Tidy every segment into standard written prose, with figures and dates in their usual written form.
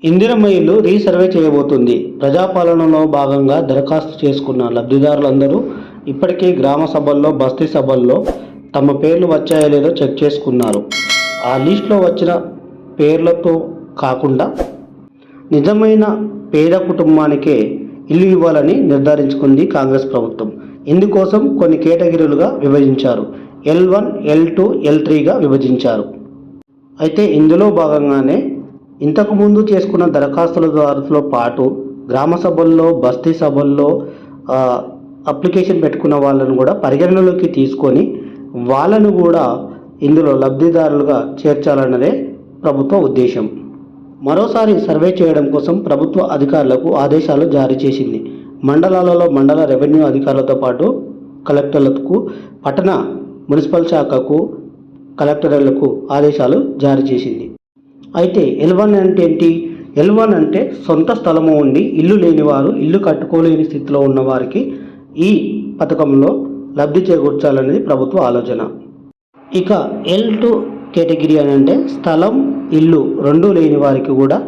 ఇందిరమ్మ ఇల్లు రీసర్వే చేయబోతుంది. ప్రజాపాలనలో భాగంగా దరఖాస్తు చేసుకున్న లబ్ధిదారులందరూ ఇప్పటికే గ్రామ సభల్లో, బస్తీ సభల్లో తమ పేర్లు వచ్చాయో లేదో చెక్ చేసుకున్నారు. ఆ లిస్టులో వచ్చిన పేర్లతో కాకుండా నిజమైన పేద కుటుంబానికే ఇల్లు ఇవ్వాలని నిర్ధారించుకుంది కాంగ్రెస్ ప్రభుత్వం. ఇందుకోసం కొన్ని కేటగిరీలుగా విభజించారు. L1, L2, L3గా విభజించారు. అయితే ఇందులో భాగంగానే ఇంతకుముందు చేసుకున్న దరఖాస్తులతో పాటు గ్రామ సభల్లో, బస్తీ సభల్లో అప్లికేషన్ పెట్టుకున్న వాళ్ళను కూడా పరిగణనలోకి తీసుకొని వాళ్ళను కూడా ఇందులో లబ్ధిదారులుగా చేర్చాలన్నదే ప్రభుత్వ ఉద్దేశం. మరోసారి సర్వే చేయడం కోసం ప్రభుత్వ అధికారులకు ఆదేశాలు జారీ చేసింది. మండలాలలో మండల రెవెన్యూ అధికారులతో పాటు కలెక్టర్లకు, పట్టణ మున్సిపల్ శాఖకు, కలెక్టర్లకు ఆదేశాలు జారీ చేసింది. అయితే L1 అంటే ఏంటి? L1 అంటే సొంత స్థలము ఉండి ఇల్లు లేనివారు, ఇల్లు కట్టుకోలేని స్థితిలో ఉన్నవారికి ఈ పథకంలో లబ్ధి చేకూర్చాలనేది ప్రభుత్వ ఆలోచన. ఇక L2 కేటగిరీ అని అంటే స్థలం, ఇల్లు రెండూ లేని వారికి కూడా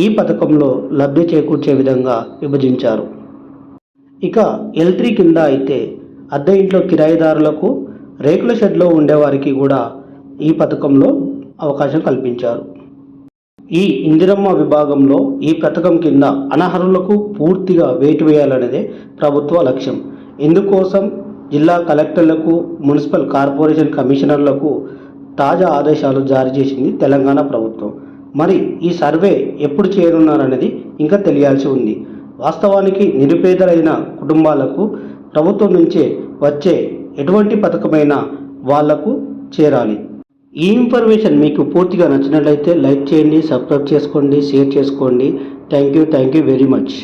ఈ పథకంలో లబ్ధి చేకూర్చే విధంగా విభజించారు. ఇక L3 కింద అయితే అద్దె ఇంట్లో కిరాయిదారులకు, రేకుల షెడ్లో ఉండేవారికి కూడా ఈ పథకంలో అవకాశం కల్పించారు. ఈ ఇందిరమ్మ విభాగంలో ఈ పథకం కింద అనర్హులకు పూర్తిగా వేటు వేయాలనేదే ప్రభుత్వ లక్ష్యం. ఇందుకోసం జిల్లా కలెక్టర్లకు, మున్సిపల్ కార్పొరేషన్ కమిషనర్లకు తాజా ఆదేశాలు జారీ చేసింది తెలంగాణ ప్రభుత్వం. మరి ఈ సర్వే ఎప్పుడు చేయనున్నారనేది ఇంకా తెలియాల్సి ఉంది. వాస్తవానికి నిరుపేదలైన కుటుంబాలకు ప్రభుత్వం నుంచే వచ్చే ఎటువంటి పథకమైనా వాళ్లకు చేరాలి. ఈ ఇన్ఫర్మేషన్ మీకు పూర్తిగా నచ్చినట్లయితే లైక్ చేయండి, సబ్స్క్రైబ్ చేసుకోండి, షేర్ చేసుకోండి. Thank you very much.